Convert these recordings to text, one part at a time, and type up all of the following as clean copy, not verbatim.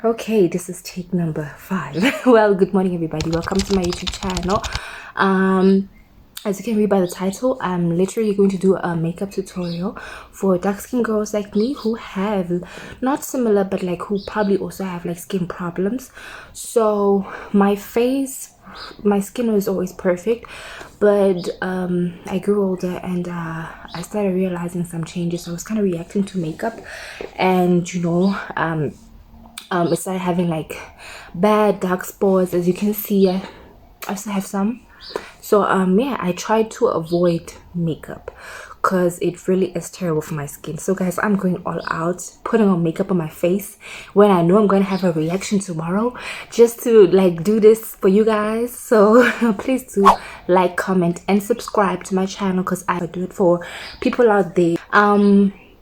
Okay, this is take number 5. Well, good morning everybody, welcome to my YouTube channel. As you can read by the title, I'm literally going to do a makeup tutorial for dark skin girls like me who have not similar but like who probably also have like skin problems. So my skin was always perfect, but I grew older and I started realizing some changes. So I was kind of reacting to makeup, and it started having like bad dark spots. As you can see, I still have some. So yeah, I tried to avoid makeup because it really is terrible for my skin. So guys, I'm going all out putting on makeup on my face when I know I'm going to have a reaction tomorrow, just to like do this for you guys. So please do like, comment and subscribe to my channel because I do it for people out there.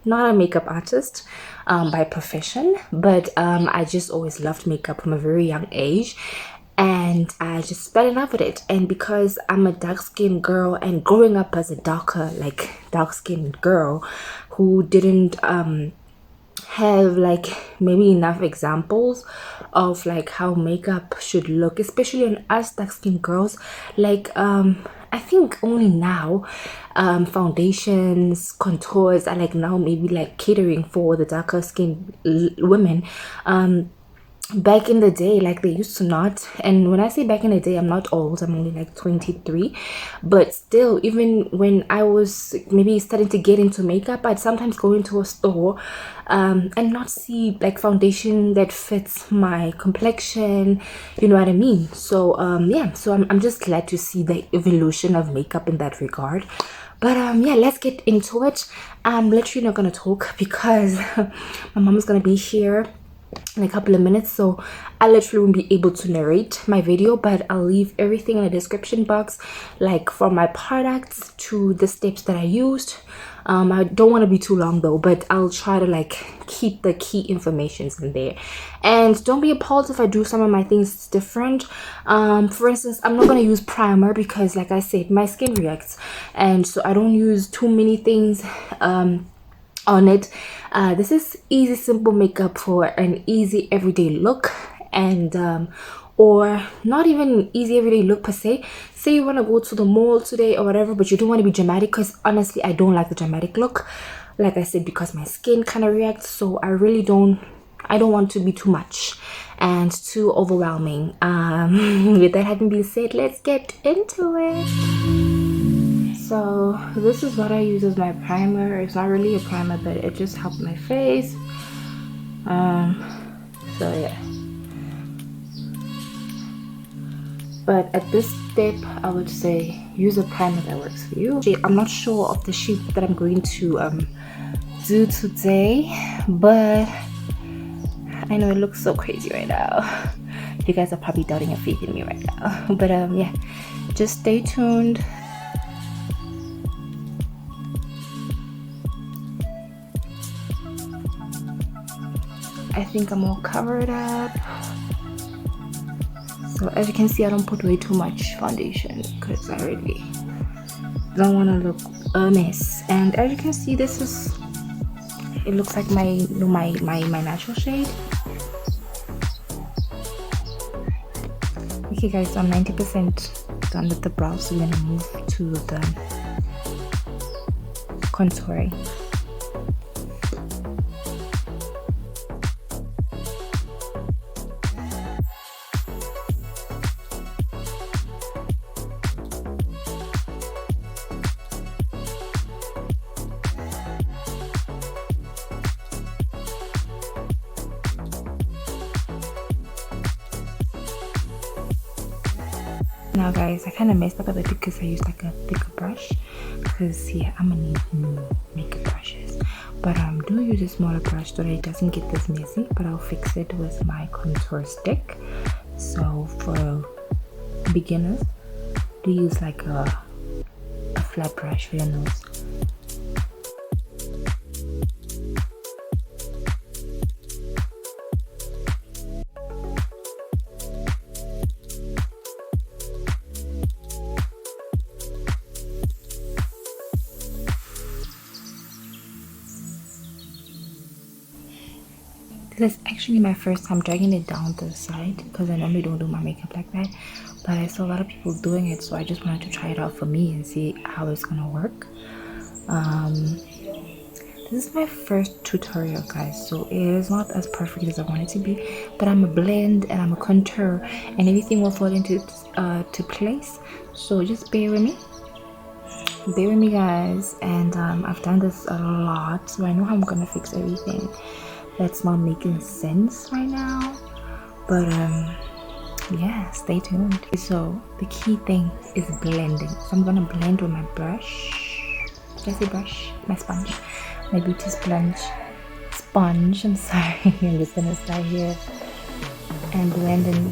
Not a makeup artist by profession, but I just always loved makeup from a very young age, and I just fell in love with it. And because I'm a dark-skinned girl and growing up as a dark-skinned girl who didn't have like maybe enough examples of like how makeup should look, especially on us dark-skinned girls, like I think only now foundations, contours are like now maybe like catering for the darker skinned women. Back in the day, like they used to not. And when I say back in the day, I'm not old, I'm only like 23, but still, even when I was maybe starting to get into makeup, I'd sometimes go into a store and not see like foundation that fits my complexion, you know what I mean? So yeah, so I'm just glad to see the evolution of makeup in that regard. But yeah, let's get into it. I'm literally not gonna talk because my mom is gonna be here in a couple of minutes, so I literally won't be able to narrate my video, but I'll leave everything in the description box, like from my products to the steps that I used. I don't want to be too long though, but I'll try to like keep the key informations in there. And don't be appalled if I do some of my things different. For instance, I'm not going to use primer because like I said, my skin reacts, and so I don't use too many things on it. This is easy simple makeup for an easy everyday look, and or not even easy everyday look per se. Say you want to go to the mall today or whatever, but you don't want to be dramatic, because honestly I don't like the dramatic look, like I said, because my skin kind of reacts. So I don't want to be too much and too overwhelming. With that having been said, let's get into it. So this is what I use as my primer. It's not really a primer, but it just helped my face. So yeah. But at this step, I would say use a primer that works for you. I'm not sure of the shoot that I'm going to do today, but I know it looks so crazy right now. You guys are probably doubting your faith in me right now. But yeah, just stay tuned. I think I'm all covered up. So as you can see, I don't put way too much foundation because I really don't want to look a mess. And as you can see, it looks like my natural shade. Okay guys, so I'm 90% done with the brow, so we're gonna move to the contouring. Now guys, I kind of messed up a bit because I used like a thicker brush, because yeah, I'm gonna need new makeup brushes, but do use a smaller brush so that it doesn't get this messy, but I'll fix it with my contour stick. So for beginners, do use like a flat brush for your nose. This is actually my first time dragging it down the side because I normally don't do my makeup like that, but I saw a lot of people doing it, so I just wanted to try it out for me and see how it's gonna work. This is my first tutorial, guys, so it is not as perfect as I want it to be, but I'm a blend and I'm a contour and everything will fall into to place, so just bear with me guys. And I've done this a lot, so I know how I'm gonna fix everything that's not making sense right now, but yeah, stay tuned. So the key thing is blending, so I'm gonna blend with my brush. Did I say brush? My sponge, my beauty sponge. I'm sorry. I'm just gonna start here and blending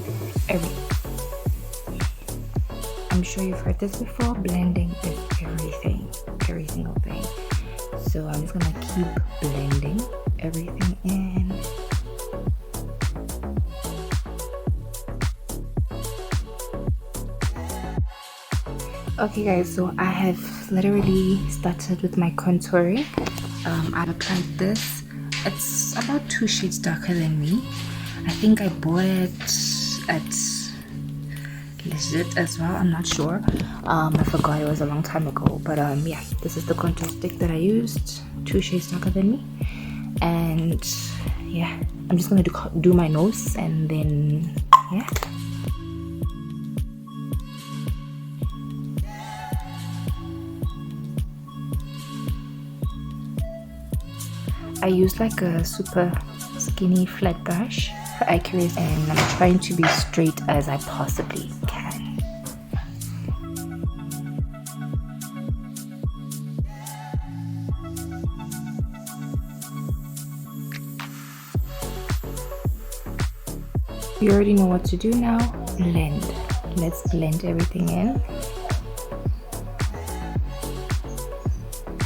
I'm sure you've heard this before. Blending is everything, every single thing. So I'm just gonna keep blending everything in. Okay guys, so I have literally started with my contouring. I've applied this. It's about 2 shades darker than me. I think I bought it at Legit as well, I'm not sure. I forgot, it was a long time ago, but yeah, this is the contour stick that I used, 2 shades darker than me. And yeah, I'm just gonna do my nose, and then yeah. I use like a super skinny flat brush for accuracy, and I'm trying to be straight as I possibly can. You already know what to do now. Blend. Let's blend everything in.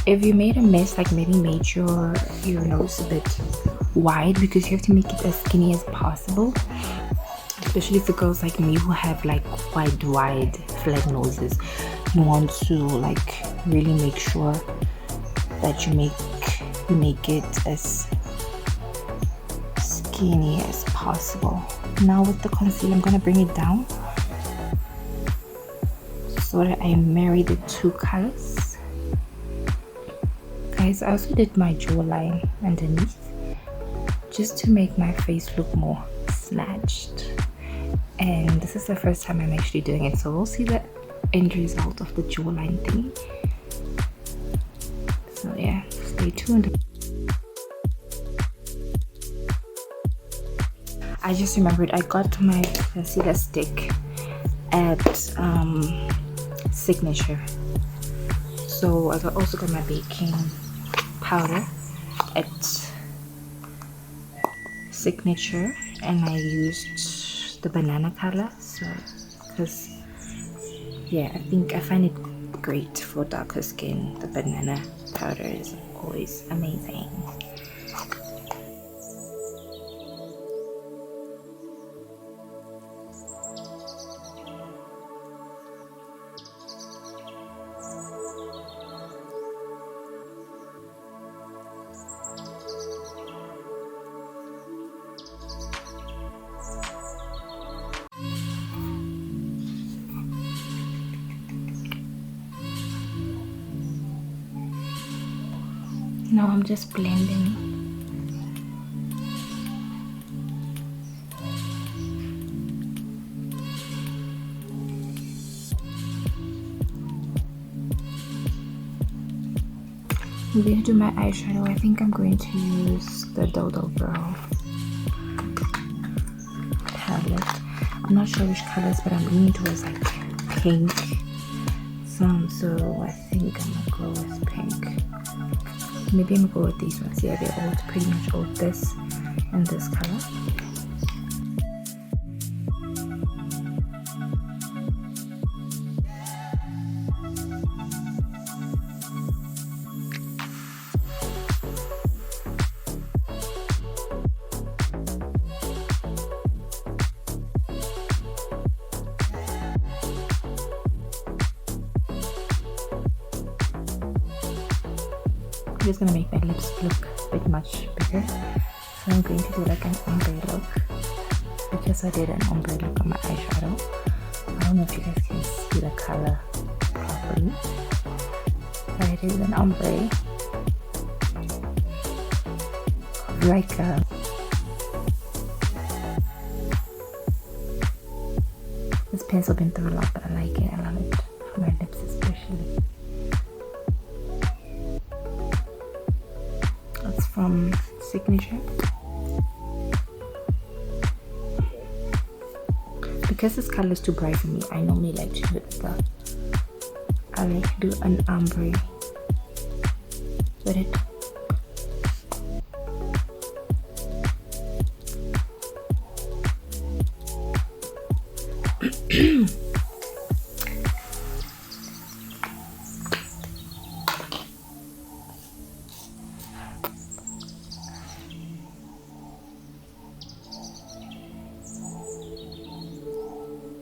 If you made a mess, like maybe made your nose a bit wide, because you have to make it as skinny as possible, especially for girls like me who have like quite wide flat noses. You want to like really make sure that you make it as skinny as possible. Now with the concealer, I'm gonna bring it down so that I marry the 2 colors. Guys, I also did my jawline underneath just to make my face look more snatched, and this is the first time I'm actually doing it, so we'll see the end result of the jawline thing. So yeah, stay tuned. I just remembered I got my concealer stick at Signature, so I also got my baking powder at Signature, and I used the banana color, so because yeah, I find it great for darker skin. The banana powder is always amazing. Now I'm just blending. I'm going to do my eyeshadow. I think I'm going to use the Dodo Brow palette. I'm not sure which colors, but I'm leaning towards like pink some, so I think I'm gonna go with pink. Maybe I'm gonna go with these ones. Yeah, they're all pretty much all this and this color. I'm just gonna make my lips look a bit much bigger. So I'm going to do like an ombre look because I did an ombre look on my eyeshadow. I don't know if you guys can see the color properly, but it is an ombre, like a this pencil been through a lot, but I like it. I love it for my lips especially. It's from Signature. Because this color is too bright for me, I normally like to do it, but I like to do an ombre with it.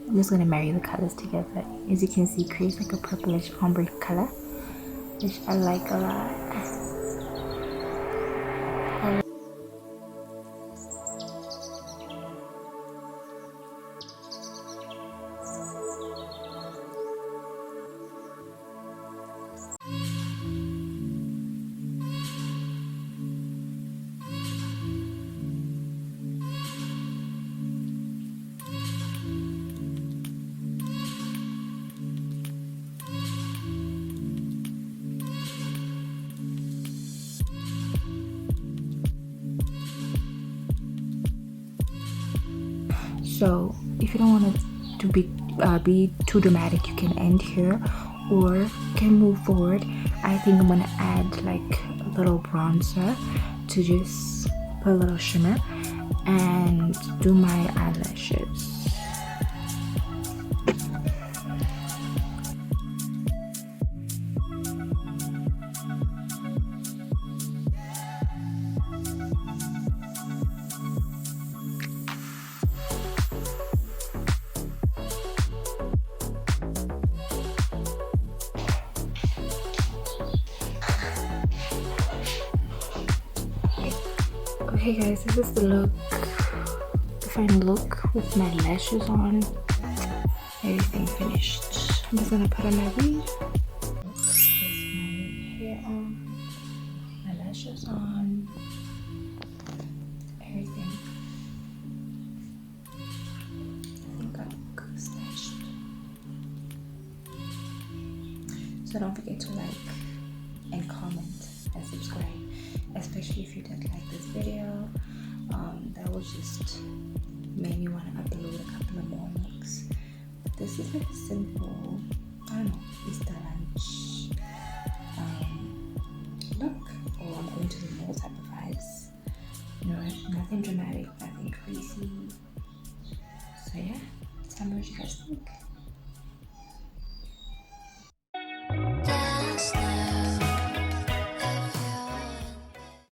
I'm just gonna marry the colors together. As you can see, it creates like a purplish ombre color, which I like a lot. So if you don't want it to be too dramatic, you can end here or you can move forward. I think I'm gonna add like a little bronzer to just put a little shimmer and do my eyelashes. Okay guys, this is the look, the final look with my lashes on, everything finished. I'm just gonna put on my wig, with my hair on, my lashes on, everything. I think I'm snatched. So don't forget to like and comment and subscribe, especially if you did like this video. That will just make me want to upload a couple of more looks. But this is like a simple, I don't know, Easter lunch look, or I'm going to the mall type of vibes. You know, nothing dramatic, nothing crazy. So yeah, tell me what you guys think.